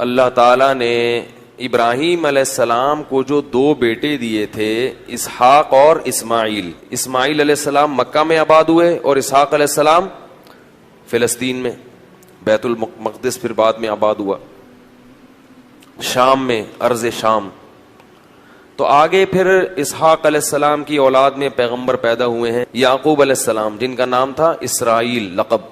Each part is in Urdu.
اللہ تعالیٰ نے ابراہیم علیہ السلام کو جو دو بیٹے دیے تھے، اسحاق اور اسماعیل. اسماعیل علیہ السلام مکہ میں آباد ہوئے اور اسحاق علیہ السلام فلسطین میں، بیت المقدس پھر بعد میں آباد ہوا، شام میں، ارض شام. تو آگے پھر اسحاق علیہ السلام کی اولاد میں پیغمبر پیدا ہوئے ہیں، یعقوب علیہ السلام، جن کا نام تھا اسرائیل لقب.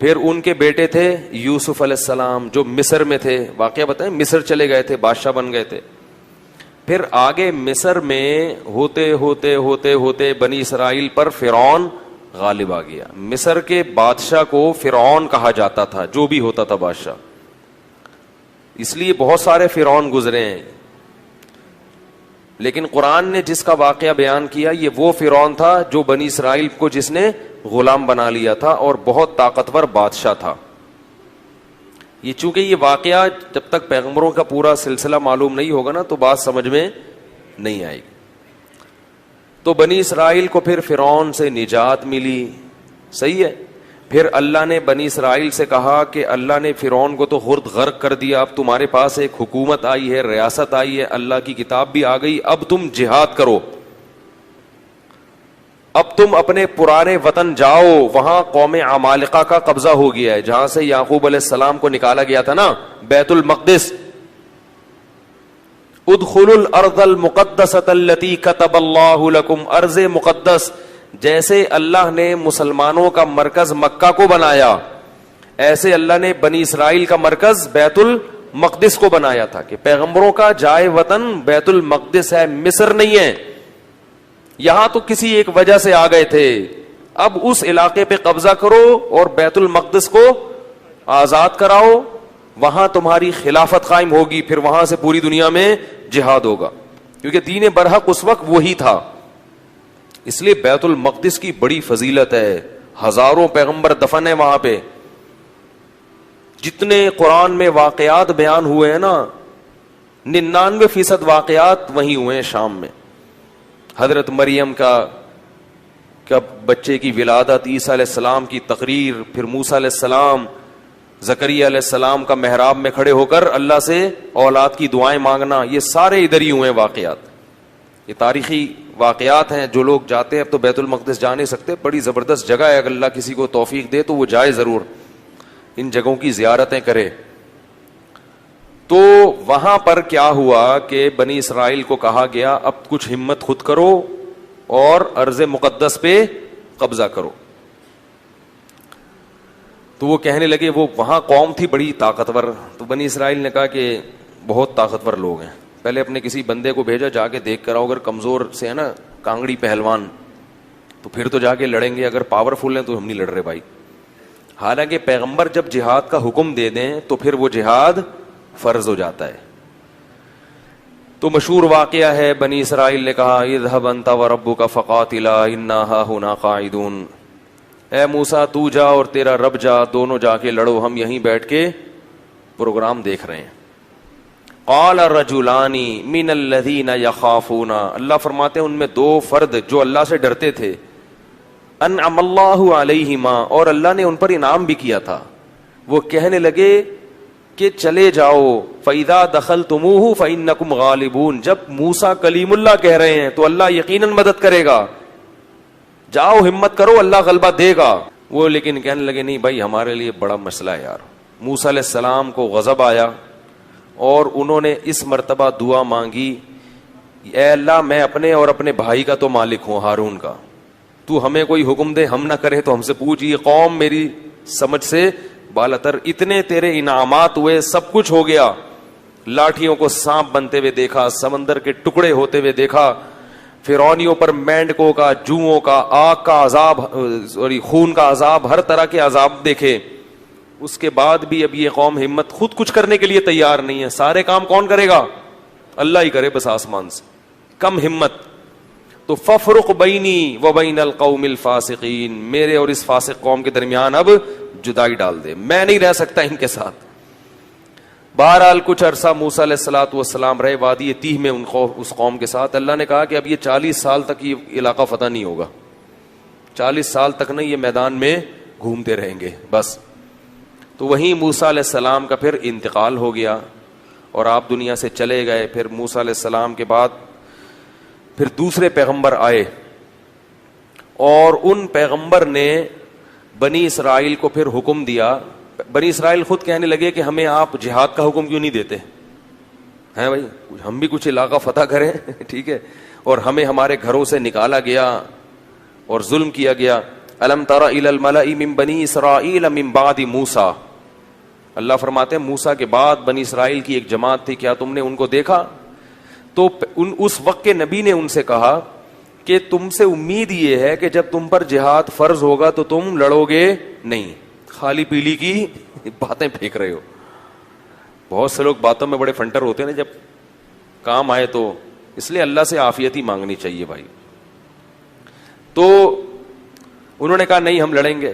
پھر ان کے بیٹے تھے یوسف علیہ السلام جو مصر میں تھے، واقعہ بتائیں، مصر چلے گئے تھے، بادشاہ بن گئے تھے. پھر آگے مصر میں ہوتے ہوتے ہوتے ہوتے بنی اسرائیل پر فرعون غالب آ گیا. مصر کے بادشاہ کو فرعون کہا جاتا تھا، جو بھی ہوتا تھا بادشاہ، اس لیے بہت سارے فرعون گزرے ہیں. لیکن قرآن نے جس کا واقعہ بیان کیا یہ وہ فرعون تھا جو بنی اسرائیل کو جس نے غلام بنا لیا تھا اور بہت طاقتور بادشاہ تھا. یہ چونکہ یہ واقعہ جب تک پیغمبروں کا پورا سلسلہ معلوم نہیں ہوگا نا تو بات سمجھ میں نہیں آئے گی. تو بنی اسرائیل کو پھر فرعون سے نجات ملی، صحیح ہے. پھر اللہ نے بنی اسرائیل سے کہا کہ اللہ نے فرعون کو تو خود غرق کر دیا، اب تمہارے پاس ایک حکومت آئی ہے، ریاست آئی ہے، اللہ کی کتاب بھی آ گئی، اب تم جہاد کرو، اب تم اپنے پرانے وطن جاؤ. وہاں قوم عمالقہ کا قبضہ ہو گیا ہے، جہاں سے یعقوب علیہ السلام کو نکالا گیا تھا نا، بیت المقدس. ادخلوا الارض المقدسۃ التي كتب اللہ لکم، ارض مقدس. جیسے اللہ نے مسلمانوں کا مرکز مکہ کو بنایا، ایسے اللہ نے بنی اسرائیل کا مرکز بیت المقدس کو بنایا تھا کہ پیغمبروں کا جائے وطن بیت المقدس ہے، مصر نہیں ہے. یہاں تو کسی ایک وجہ سے آ گئے تھے، اب اس علاقے پہ قبضہ کرو اور بیت المقدس کو آزاد کراؤ، وہاں تمہاری خلافت قائم ہوگی، پھر وہاں سے پوری دنیا میں جہاد ہوگا، کیونکہ دین برحق اس وقت وہی تھا. اس لیے بیت المقدس کی بڑی فضیلت ہے، ہزاروں پیغمبر دفن ہیں وہاں پہ. جتنے قرآن میں واقعات بیان ہوئے ہیں نا، 99% واقعات وہیں ہوئے ہیں شام میں. حضرت مریم کا بچے کی ولادت، عیسیٰ علیہ السلام کی تقریر، پھر موسیٰ علیہ السلام، زکریا علیہ السلام کا محراب میں کھڑے ہو کر اللہ سے اولاد کی دعائیں مانگنا، یہ سارے ادھر ہی ہوئے ہیں واقعات. یہ تاریخی واقعات ہیں. جو لوگ جاتے ہیں، اب تو بیت المقدس جا نہیں سکتے، بڑی زبردست جگہ ہے، اگر اللہ کسی کو توفیق دے تو وہ جائے ضرور، ان جگہوں کی زیارتیں کرے. تو وہاں پر کیا ہوا کہ بنی اسرائیل کو کہا گیا اب کچھ ہمت خود کرو اور ارض مقدس پہ قبضہ کرو. تو وہ کہنے لگے، وہ وہاں قوم تھی بڑی طاقتور، تو بنی اسرائیل نے کہا کہ بہت طاقتور لوگ ہیں، پہلے اپنے کسی بندے کو بھیجا، جا کے دیکھ کر آؤ، اگر کمزور سے ہے نا کانگڑی پہلوان تو پھر تو جا کے لڑیں گے، اگر پاورفل ہیں تو ہم نہیں لڑ رہے بھائی. حالانکہ پیغمبر جب جہاد کا حکم دے دیں تو پھر وہ جہاد فرض ہو جاتا ہے. تو مشہور واقعہ ہے، بنی اسرائیل نے کہا اذهب انت وربك فقاتلا انا هاهنا قاعدون، اے موسیٰ تو جا اور تیرا رب جا، دونوں جا کے لڑو، ہم یہیں بیٹھ کے پروگرام دیکھ رہے ہیں. قال الرجلان من الذين يخافون، اللہ فرماتے ہیں ان میں دو فرد جو اللہ سے ڈرتے تھے، انعم اللہ علیہما، اور اللہ نے ان پر انعام بھی کیا تھا، وہ کہنے لگے کہ چلے جاؤ، فَإِذَا دَخَلْتُمُوهُ فَإِنَّكُمْ غَالِبُونَ، جب موسیٰ کلیم اللہ کہہ رہے ہیں تو اللہ یقیناً مدد کرے گا، جاؤ ہمت کرو، اللہ غلبہ دے گا. وہ لیکن کہنے لگے نہیں بھائی ہمارے لیے بڑا مسئلہ ہے یار. موسیٰ علیہ السلام کو غضب آیا اور انہوں نے اس مرتبہ دعا مانگی، اے اللہ میں اپنے اور اپنے بھائی کا تو مالک ہوں، ہارون کا، تو ہمیں کوئی حکم دے، ہم نہ کریں تو ہم سے پوچھ، یہ قوم میری سمجھ سے بالاتر، اتنے تیرے انعامات ہوئے، سب کچھ ہو گیا، لاٹھیوں کو سانپ بنتے ہوئے دیکھا، سمندر کے ٹکڑے ہوتے ہوئے دیکھا، فرعونیوں پر مینڈکوں کا، جوؤں کا، آگ کا عذاب، خون کا عذاب، ہر طرح کے عذاب دیکھے. اس کے بعد بھی اب یہ قوم ہمت خود کچھ کرنے کے لیے تیار نہیں ہے. سارے کام کون کرے گا؟ اللہ ہی کرے بس آسمان سے. کم ہمت. تو ففرق بینی و بین القوم الفاسقین، میرے اور اس فاسق قوم کے درمیان اب جدائی ڈال دے، میں نہیں رہ سکتا ان کے ساتھ. بہرحال کچھ عرصہ موسیٰ علیہ الصلوۃ والسلام رہے وادی تیہ میں اس قوم کے ساتھ. اللہ نے کہا کہ اب یہ 40 سال تک یہ علاقہ فتح نہیں ہوگا، 40 سال تک نہیں، یہ میدان میں گھومتے رہیں گے بس. تو وہیں موسیٰ علیہ السلام کا پھر انتقال ہو گیا اور آپ دنیا سے چلے گئے. پھر موسیٰ علیہ السلام کے بعد پھر دوسرے پیغمبر آئے اور ان پیغمبر نے بنی اسرائیل کو پھر حکم دیا. بنی اسرائیل خود کہنے لگے کہ ہمیں آپ جہاد کا حکم کیوں نہیں دیتے ہیں بھائی, ہم بھی کچھ علاقہ فتح کریں. ٹھیک ہے, اور ہمیں ہمارے گھروں سے نکالا گیا اور ظلم کیا گیا. الم تر الی الملأ من بنی اسرائیل من بعد موسیٰ, اللہ فرماتے ہیں موسیٰ کے بعد بنی اسرائیل کی ایک جماعت تھی, کیا تم نے ان کو دیکھا؟ تو اس وقت کے نبی نے ان سے کہا کہ تم سے امید یہ ہے کہ جب تم پر جہاد فرض ہوگا تو تم لڑو گے نہیں, خالی پیلی کی باتیں پھینک رہے ہو. بہت سے لوگ باتوں میں بڑے فنٹر ہوتے ہیں نا, جب کام آئے تو, اس لیے اللہ سے عافیت ہی مانگنی چاہیے بھائی. تو انہوں نے کہا نہیں ہم لڑیں گے.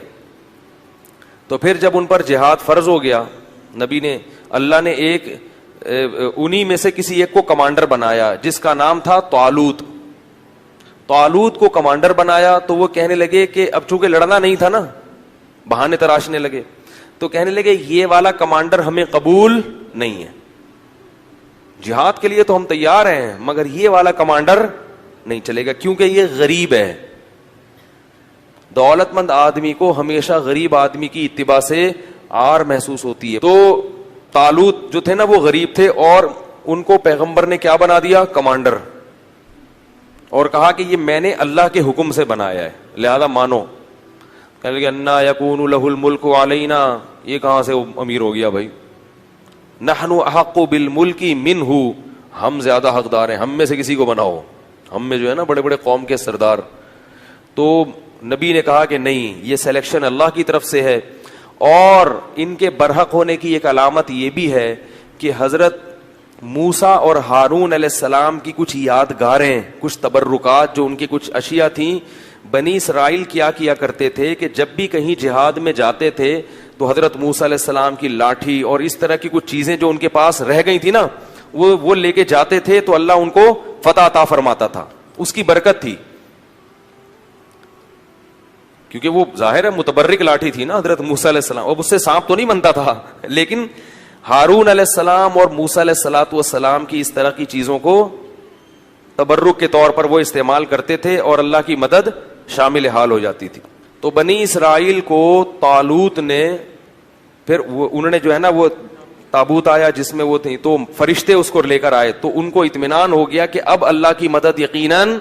تو پھر جب ان پر جہاد فرض ہو گیا, نبی نے, اللہ نے ایک انہی میں سے کسی ایک کو کمانڈر بنایا جس کا نام تھا طالوت. طالوت کو کمانڈر بنایا تو وہ کہنے لگے کہ اب چونکہ لڑنا نہیں تھا نا, بہانے تراشنے لگے, تو کہنے لگے یہ والا کمانڈر ہمیں قبول نہیں ہے, جہاد کے لیے تو ہم تیار ہیں مگر یہ والا کمانڈر نہیں چلے گا کیونکہ یہ غریب ہے. دولت مند آدمی کو ہمیشہ غریب آدمی کی اتباع سے آر محسوس ہوتی ہے. تو طالوت جو تھے نا وہ غریب تھے اور ان کو پیغمبر نے کیا بنا دیا؟ کمانڈر, اور کہا کہ یہ میں نے اللہ کے حکم سے بنایا ہے لہذا مانو. کہنے لگے انا یکون لہ الملک علینا, یہ کہاں سے امیر ہو گیا بھائی؟ نحن احق بالملک منہ, ہم زیادہ حقدار ہیں, ہم میں سے کسی کو بناؤ, ہم میں جو ہے نا بڑے بڑے قوم کے سردار. تو نبی نے کہا کہ نہیں, یہ سلیکشن اللہ کی طرف سے ہے. اور ان کے برحق ہونے کی ایک علامت یہ بھی ہے کہ حضرت موسیٰ اور ہارون علیہ السلام کی کچھ یادگاریں, کچھ تبرکات, جو ان کی کچھ اشیاء تھیں. بنی اسرائیل کیا کرتے تھے کہ جب بھی کہیں جہاد میں جاتے تھے تو حضرت موسیٰ علیہ السلام کی لاٹھی اور اس طرح کی کچھ چیزیں جو ان کے پاس رہ گئی تھی نا, وہ لے کے جاتے تھے تو اللہ ان کو فتح عطا فرماتا تھا, اس کی برکت تھی. کیونکہ وہ ظاہر ہے متبرک لاٹھی تھی نا حضرت موسیٰ علیہ السلام, اب اس سے سانپ تو نہیں بنتا تھا, لیکن ہارون علیہ السلام اور موسیٰ علیہ السلام کی اس طرح کی چیزوں کو تبرک کے طور پر وہ استعمال کرتے تھے اور اللہ کی مدد شامل حال ہو جاتی تھی. تو بنی اسرائیل کو طالوت نے پھر انہوں نے جو ہے نا وہ تابوت آیا جس میں وہ تھی, تو فرشتے اس کو لے کر آئے, تو ان کو اطمینان ہو گیا کہ اب اللہ کی مدد یقیناً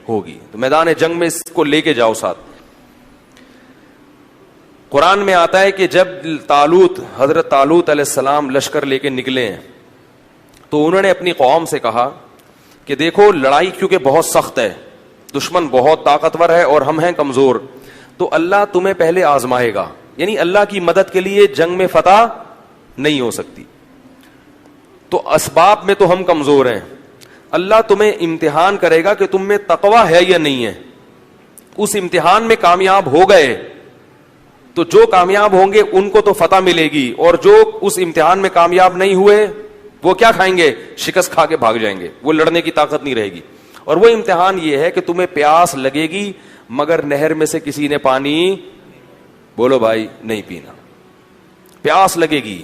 ہوگی, تو میدان جنگ میں اس کو لے کے جاؤ ساتھ. قرآن میں آتا ہے کہ جب حضرت طالوت علیہ السلام لشکر لے کے نکلے ہیں تو انہوں نے اپنی قوم سے کہا کہ دیکھو لڑائی کیونکہ بہت سخت ہے, دشمن بہت طاقتور ہے اور ہم ہیں کمزور, تو اللہ تمہیں پہلے آزمائے گا, یعنی اللہ کی مدد کے لیے جنگ میں فتح نہیں ہو سکتی, تو اسباب میں تو ہم کمزور ہیں, اللہ تمہیں امتحان کرے گا کہ تم میں تقوی ہے یا نہیں ہے. اس امتحان میں کامیاب ہو گئے تو جو کامیاب ہوں گے ان کو تو فتح ملے گی, اور جو اس امتحان میں کامیاب نہیں ہوئے وہ کیا کھائیں گے؟ شکست کھا کے بھاگ جائیں گے, وہ لڑنے کی طاقت نہیں رہے گی. اور وہ امتحان یہ ہے کہ تمہیں پیاس لگے گی مگر نہر میں سے کسی نے پانی, بولو بھائی, نہیں پینا. پیاس لگے گی,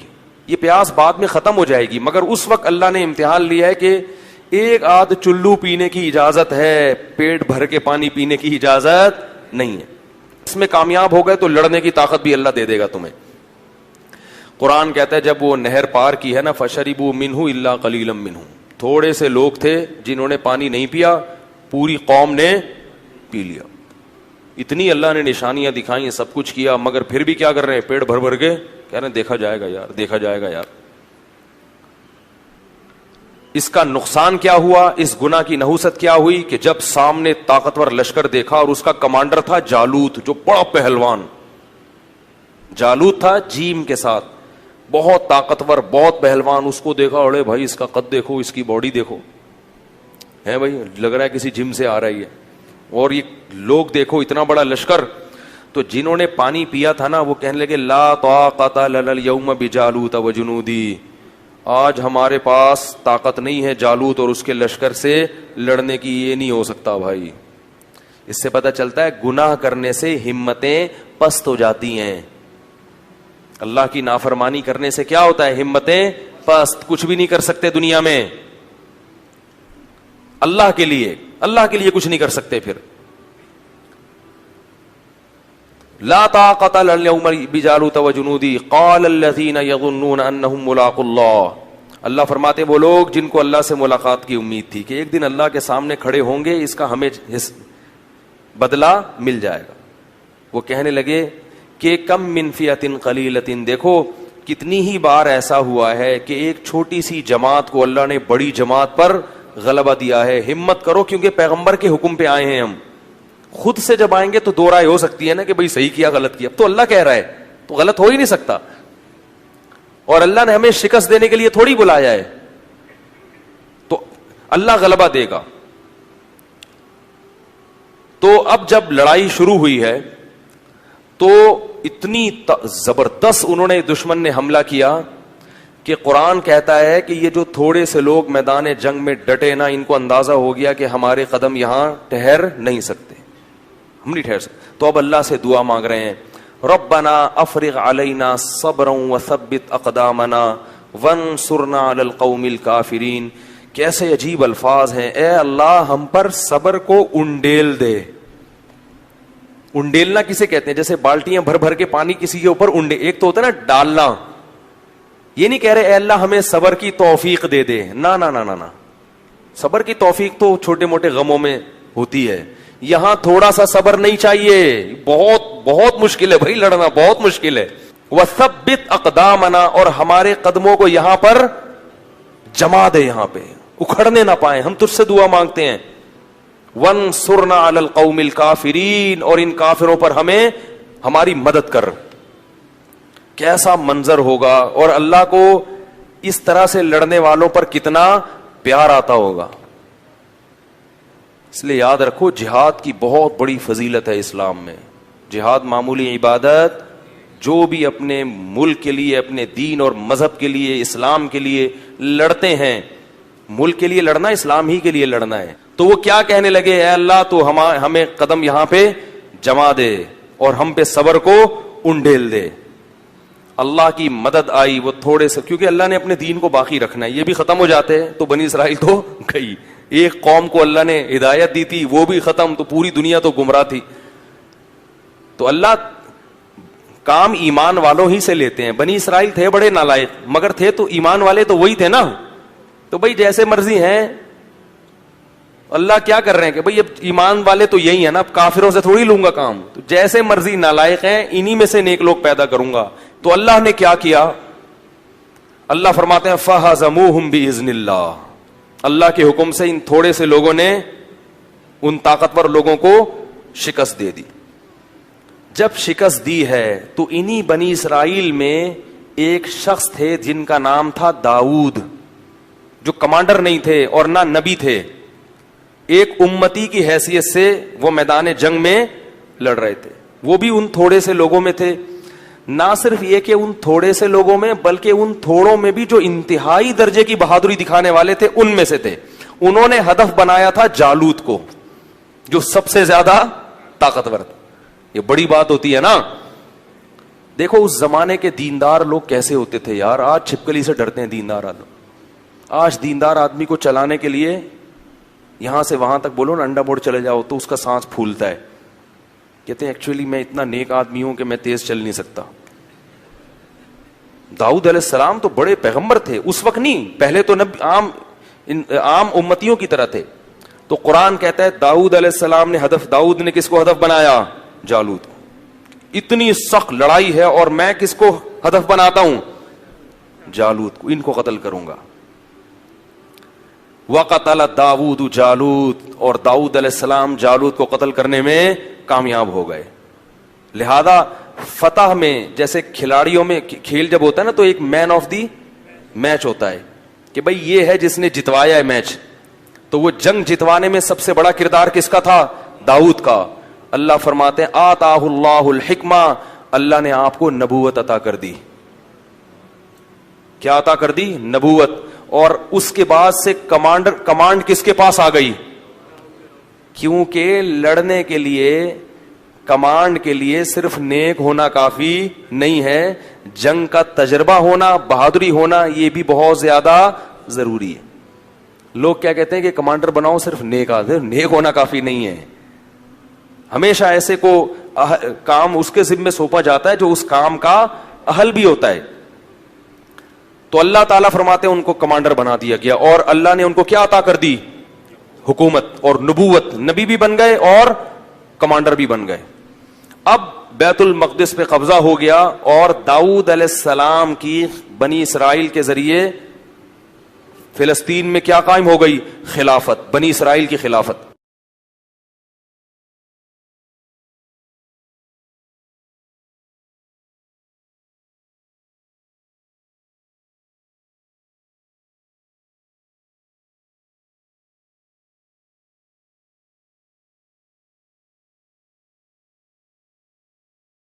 یہ پیاس بعد میں ختم ہو جائے گی, مگر اس وقت اللہ نے امتحان لیا ہے کہ ایک آدھ چلو پینے کی اجازت ہے, پیٹ بھر کے پانی پینے کی اجازت نہیں ہے. اس میں کامیاب ہو گئے تو لڑنے کی طاقت بھی اللہ دے دے گا تمہیں. قرآن کہتا ہے جب وہ نہر پار کی ہے نا, فشربوا منہ الا قلیلا منہ, تھوڑے سے لوگ تھے جنہوں نے پانی نہیں پیا, پوری قوم نے پی لیا. اتنی اللہ نے نشانیاں دکھائیں, سب کچھ کیا, مگر پھر بھی کیا کر رہے ہیں؟ پیٹ بھر بھر کے کہہ رہے ہیں دیکھا جائے گا یار, دیکھا جائے گا یار. اس کا نقصان کیا ہوا, اس گناہ کی نحوست کیا ہوئی کہ جب سامنے طاقتور لشکر دیکھا اور اس کا کمانڈر تھا جالوت, جو بڑا پہلوان جالوت تھا, جیم کے ساتھ, بہت طاقتور, بہت پہلوان, اس کو دیکھا, اڑے بھائی اس کا قد دیکھو, اس کی باڈی دیکھو, ہے بھائی لگ رہا ہے کسی جم سے آ رہی ہے, اور یہ لوگ دیکھو اتنا بڑا لشکر. تو جنہوں نے پانی پیا تھا نا وہ کہنے لگے لا طاقت لنا اليوم بجالوت وجنودی, آج ہمارے پاس طاقت نہیں ہے جالوت اور اس کے لشکر سے لڑنے کی, یہ نہیں ہو سکتا بھائی. اس سے پتہ چلتا ہے گناہ کرنے سے ہمتیں پست ہو جاتی ہیں. اللہ کی نافرمانی کرنے سے کیا ہوتا ہے؟ ہمتیں پست، کچھ بھی نہیں کر سکتے دنیا میں. اللہ کے لیے کچھ نہیں کر سکتے. پھر لا طاقت اليوم بجالوت وجنودی قال الذين يظنون انهم ملاقو اللہ. اللہ فرماتے وہ لوگ جن کو اللہ سے ملاقات کی امید تھی کہ ایک دن اللہ کے سامنے کھڑے ہوں گے، اس کا ہمیں بدلہ مل جائے گا، وہ کہنے لگے کہ کم من فئۃ قلیلۃ، دیکھو کتنی ہی بار ایسا ہوا ہے کہ ایک چھوٹی سی جماعت کو اللہ نے بڑی جماعت پر غلبہ دیا ہے. ہمت کرو، کیونکہ پیغمبر کے حکم پہ آئے ہیں. ہم خود سے جب آئیں گے تو دو رائے ہو سکتی ہے نا کہ بھئی صحیح کیا غلط کیا. اب تو اللہ کہہ رہا ہے تو غلط ہو ہی نہیں سکتا، اور اللہ نے ہمیں شکست دینے کے لیے تھوڑی بلایا ہے. تو اللہ غلبہ دے گا. تو اب جب لڑائی شروع ہوئی ہے تو اتنی زبردست انہوں نے دشمن نے حملہ کیا کہ قرآن کہتا ہے کہ یہ جو تھوڑے سے لوگ میدان جنگ میں ڈٹے نا، ان کو اندازہ ہو گیا کہ ہمارے قدم یہاں ٹھہر نہیں سکتے، ہم نہیں ٹھہر سکتے. تو اب اللہ سے دعا مانگ رہے ہیں، ربنا افرغ علینا صبرا وثبت اقدامنا وانصرنا علی القوم الکافرین. کیسے عجیب الفاظ ہیں، اے اللہ ہم پر صبر کو انڈیل دے. انڈیلنا کسے کہتے ہیں؟ جیسے بالٹیاں بھر بھر کے پانی کسی کے اوپر ایک تو ہوتا ہے نا ڈالنا، یہ نہیں کہہ رہے اے اللہ ہمیں صبر کی توفیق دے دے، نا نا نا نا. صبر کی توفیق تو چھوٹے موٹے غموں میں ہوتی ہے، یہاں تھوڑا سا صبر نہیں چاہیے، بہت بہت مشکل ہے بھائی، لڑنا بہت مشکل ہے. وثبت اقدامنا، اور ہمارے قدموں کو یہاں پر جما دے، یہاں پہ اکھڑنے نہ پائیں. ہم تجھ سے دعا مانگتے ہیں. وانصرنا علی القوم الکافرین، اور ان کافروں پر ہمیں ہماری مدد کر. کیسا منظر ہوگا، اور اللہ کو اس طرح سے لڑنے والوں پر کتنا پیار آتا ہوگا. اس لیے یاد رکھو جہاد کی بہت بڑی فضیلت ہے اسلام میں. جہاد معمولی عبادت، جو بھی اپنے ملک کے لیے، اپنے دین اور مذہب کے لیے، اسلام کے لیے لڑتے ہیں، ملک کے لیے لڑنا اسلام ہی کے لیے لڑنا ہے. تو وہ کیا کہنے لگے، اے اللہ تو ہمیں قدم یہاں پہ جما دے اور ہم پہ صبر کو انڈیل دے. اللہ کی مدد آئی. وہ تھوڑے سے، کیونکہ اللہ نے اپنے دین کو باقی رکھنا ہے، یہ بھی ختم ہو جاتے تو بنی اسرائیل تو گئی. ایک قوم کو اللہ نے ہدایت دی تھی، وہ بھی ختم، تو پوری دنیا تو گمراہ تھی. تو اللہ کام ایمان والوں ہی سے لیتے ہیں. بنی اسرائیل تھے بڑے نالائق، مگر تھے تو ایمان والے تو وہی تھے نا. تو بھائی جیسے مرضی ہیں، اللہ کیا کر رہے ہیں کہ بھائی اب ایمان والے تو یہی ہیں نا، اب کافروں سے تھوڑی لوں گا کام. تو جیسے مرضی نالائق ہیں، انہی میں سے نیک لوگ پیدا کروں گا. تو اللہ نے کیا کیا؟ اللہ فرماتے ہیں فَهَزَمُوهُمْ بِإِذْنِ اللَّهِ، اللہ کے حکم سے ان تھوڑے سے لوگوں نے ان طاقتور لوگوں کو شکست دے دی. جب شکست دی ہے تو انہی بنی اسرائیل میں ایک شخص تھے جن کا نام تھا داؤد، جو کمانڈر نہیں تھے اور نہ نبی تھے. ایک امتی کی حیثیت سے وہ میدان جنگ میں لڑ رہے تھے. وہ بھی ان تھوڑے سے لوگوں میں تھے. نہ صرف یہ کہ ان تھوڑے سے لوگوں میں، بلکہ ان تھوڑوں میں بھی جو انتہائی درجے کی بہادری دکھانے والے تھے ان میں سے تھے. انہوں نے ہدف بنایا تھا جالوت کو، جو سب سے زیادہ طاقتور تھا. یہ بڑی بات ہوتی ہے نا. دیکھو اس زمانے کے دیندار لوگ کیسے ہوتے تھے یار. آج چھپکلی سے ڈرتے ہیں دیندار لوگ. آج دیندار آدمی کو چلانے کے لیے یہاں سے وہاں تک بولو نا انڈا موڑ چلے جاؤ تو اس کا سانس پھولتا ہے. کہتے ہیں ایکچولی میں اتنا نیک آدمی ہوں کہ میں تیز چل نہیں سکتا. داؤد علیہ السلام تو بڑے پیغمبر تھے اس وقت، نہیں پہلے تو عام امتیوں کی طرح تھے. تو قرآن کہتا ہے داؤد علیہ السلام نے داؤد نے کس کو ہدف بنایا؟ جالوت. اتنی سخت لڑائی ہے اور میں کس کو ہدف بناتا ہوں؟ جالوت کو. ان کو قتل کروں گا. وقتل داؤد جالوت، اور داؤد علیہ السلام جالوت کو قتل کرنے میں کامیاب ہو گئے. لہذا فتح میں، جیسے کھلاڑیوں میں کھیل جب ہوتا ہے نا تو ایک مین آف دی میچ ہوتا ہے کہ بھئی یہ ہے جس نے جتوایا ہے میچ. تو وہ جنگ جتوانے میں سب سے بڑا کردار کس کا تھا؟ داؤد کا. اللہ فرماتے ہیں آتاہ اللہ الحکمہ، اللہ نے آپ کو نبوت عطا کر دی. کیا عطا کر دی؟ نبوت. اور اس کے بعد سے کمانڈ کس کے پاس آ گئی؟ کیونکہ لڑنے کے لیے کمانڈ کے لیے صرف نیک ہونا کافی نہیں ہے، جنگ کا تجربہ ہونا، بہادری ہونا، یہ بھی بہت زیادہ ضروری ہے. لوگ کیا کہتے ہیں کہ کمانڈر بناؤ صرف نیک آدمی، نیک ہونا کافی نہیں ہے. ہمیشہ ایسے کو کام اس کے ذمہ سونپا جاتا ہے جو اس کام کا اہل بھی ہوتا ہے. تو اللہ تعالیٰ فرماتے ہیں ان کو کمانڈر بنا دیا گیا، اور اللہ نے ان کو کیا عطا کر دی؟ حکومت اور نبوت. نبی بھی بن گئے اور کمانڈر بھی بن گئے. اب بیت المقدس پہ قبضہ ہو گیا، اور داؤد علیہ السلام کی بنی اسرائیل کے ذریعے فلسطین میں کیا قائم ہو گئی؟ خلافت، بنی اسرائیل کی خلافت.